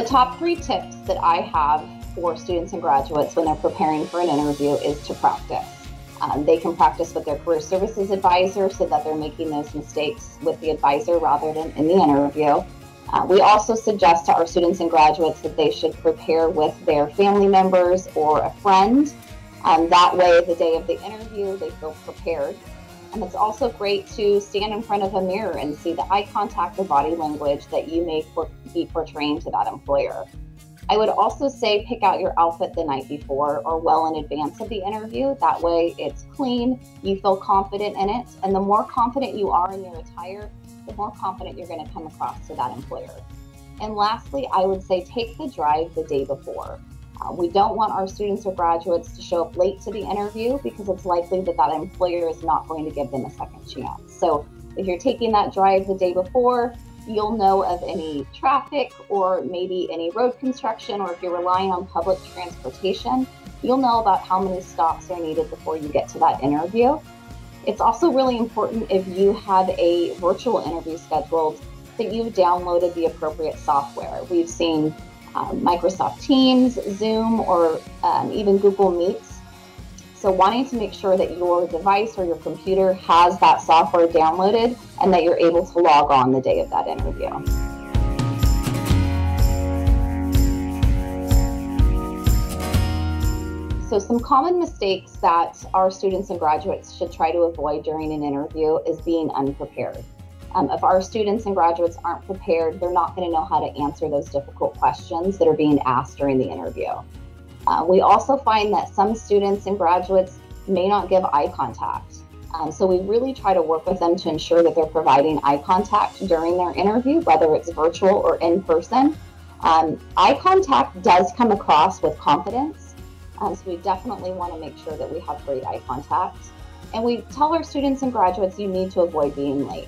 the top 3 tips that I have for students and graduates when they're preparing for an interview is to practice. They can practice with their career services advisor so that they're making those mistakes with the advisor rather than in the interview. We also suggest to our students and graduates that they should prepare with their family members or a friend. That way, the day of the interview, they feel prepared. And it's also great to stand in front of a mirror and see the eye contact or body language that you may be portraying to that employer. I would also say pick out your outfit the night before or well in advance of the interview. That way it's clean, you feel confident in it, and the more confident you are in your attire, the more confident you're going to come across to that employer. And lastly, I would say take the drive the day before. We don't want our students or graduates to show up late to the interview because it's likely that that employer is not going to give them a second chance. So if you're taking that drive the day before, you'll know of any traffic or maybe any road construction, or if you're relying on public transportation, you'll know about how many stops are needed before you get to that interview. It's also really important if you have a virtual interview scheduled that you've downloaded the appropriate software. We've seen Microsoft Teams, Zoom, or even Google Meets. So wanting to make sure that your device or your computer has that software downloaded and that you're able to log on the day of that interview. So some common mistakes that our students and graduates should try to avoid during an interview is being unprepared. If our students and graduates aren't prepared, they're not going to know how to answer those difficult questions that are being asked during the interview. We also find that some students and graduates may not give eye contact. So we really try to work with them to ensure that they're providing eye contact during their interview, whether it's virtual or in person. Eye contact does come across with confidence. So we definitely want to make sure that we have great eye contact. And we tell our students and graduates you need to avoid being late.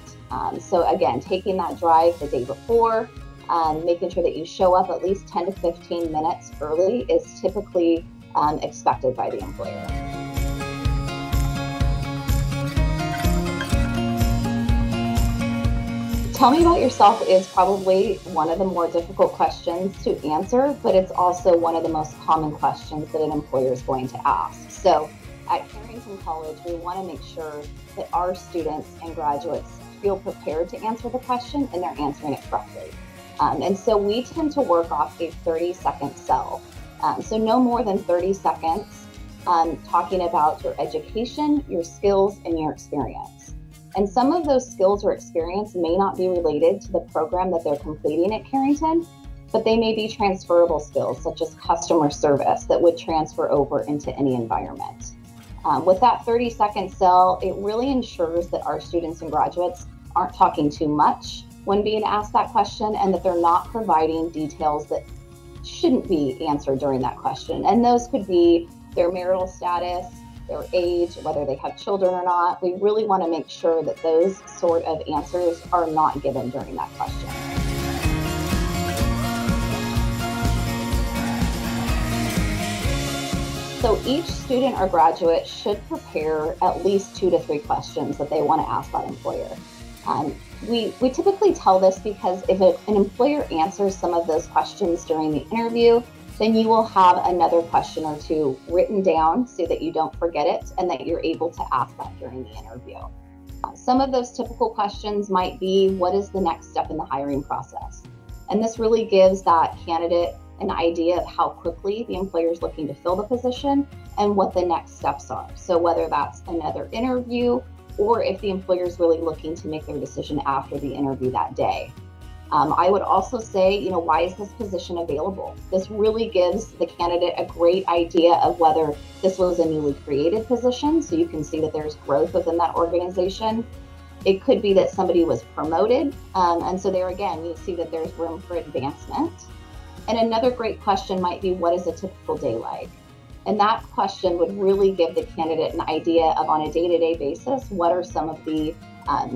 So again, taking that drive the day before, making sure that you show up at least 10 to 15 minutes early is typically expected by the employer. Tell me about yourself is probably one of the more difficult questions to answer, but it's also one of the most common questions that an employer is going to ask. So at Carrington College, we want to make sure that our students and graduates feel prepared to answer the question and they're answering it correctly. And so we tend to work off a 30-second cell. So no more than 30 seconds talking about your education, your skills, and your experience. And some of those skills or experience may not be related to the program that they're completing at Carrington, but they may be transferable skills such as customer service that would transfer over into any environment. With that 30-second cell, it really ensures that our students and graduates aren't talking too much when being asked that question and that they're not providing details that shouldn't be answered during that question. And those could be their marital status, their age, whether they have children or not. We really want to make sure that those sort of answers are not given during that question. So each student or graduate should prepare at least 2 to 3 questions that they want to ask that employer. We typically tell this because if an employer answers some of those questions during the interview, then you will have another question or 2 written down so that you don't forget it and that you're able to ask that during the interview. Some of those typical questions might be, what is the next step in the hiring process? And this really gives that candidate an idea of how quickly the employer is looking to fill the position and what the next steps are. So whether that's another interview or if the employer is really looking to make their decision after the interview that day. I would also say, why is this position available? This really gives the candidate a great idea of whether this was a newly created position, so you can see that there's growth within that organization. It could be that somebody was promoted, and so there again, you see that there's room for advancement. And another great question might be, what is a typical day like? And that question would really give the candidate an idea of, on a day-to-day basis, what are some of the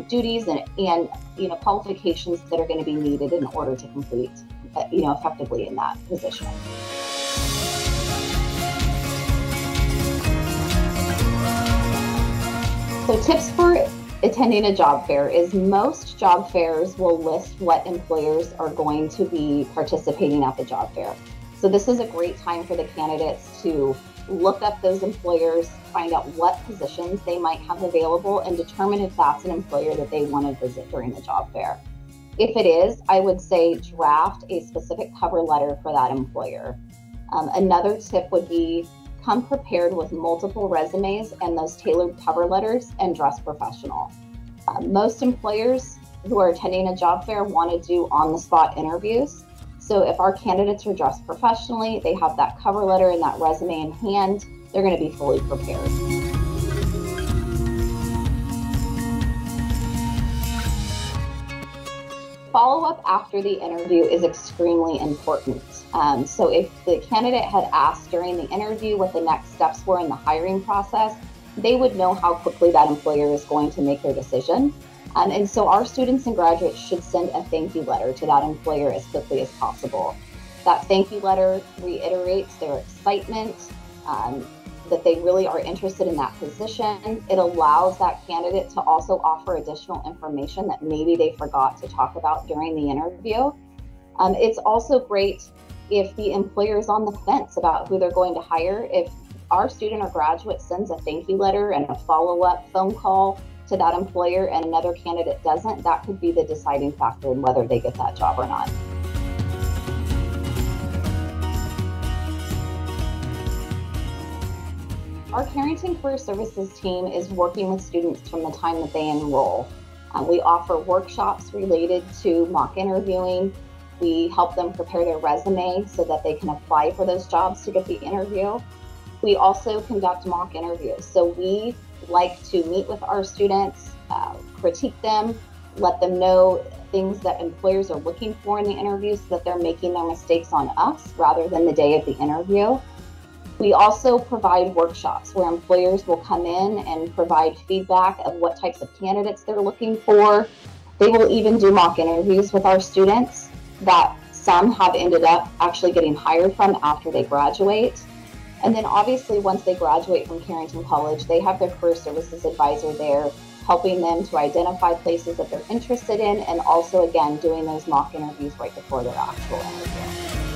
duties and qualifications that are going to be needed in order to complete effectively in that position. So tips for attending a job fair is most job fairs will list what employers are going to be participating at the job fair. So this is a great time for the candidates to look up those employers, find out what positions they might have available, and determine if that's an employer that they want to visit during the job fair. If it is, I would say draft a specific cover letter for that employer. Another tip would be come prepared with multiple resumes and those tailored cover letters, and dress professional. Most employers who are attending a job fair want to do on-the-spot interviews. So if our candidates are dressed professionally, they have that cover letter and that resume in hand, they're going to be fully prepared. Follow-up after the interview is extremely important. So if the candidate had asked during the interview what the next steps were in the hiring process, they would know how quickly that employer is going to make their decision. And so our students and graduates should send a thank you letter to that employer as quickly as possible. That thank you letter reiterates their excitement, that they really are interested in that position. It allows that candidate to also offer additional information that maybe they forgot to talk about during the interview. It's also great if the employer is on the fence about who they're going to hire. If our student or graduate sends a thank you letter and a follow-up phone call to that employer and another candidate doesn't, that could be the deciding factor in whether they get that job or not. Our Carrington Career Services team is working with students from the time that they enroll. We offer workshops related to mock interviewing. We help them prepare their resume so that they can apply for those jobs to get the interview. We also conduct mock interviews. So we like to meet with our students, critique them, let them know things that employers are looking for in the interview so that they're making their mistakes on us rather than the day of the interview. We also provide workshops where employers will come in and provide feedback of what types of candidates they're looking for. They will even do mock interviews with our students that some have ended up actually getting hired from after they graduate. And then obviously once they graduate from Carrington College, they have their career services advisor there helping them to identify places that they're interested in, and also again doing those mock interviews right before their actual interview.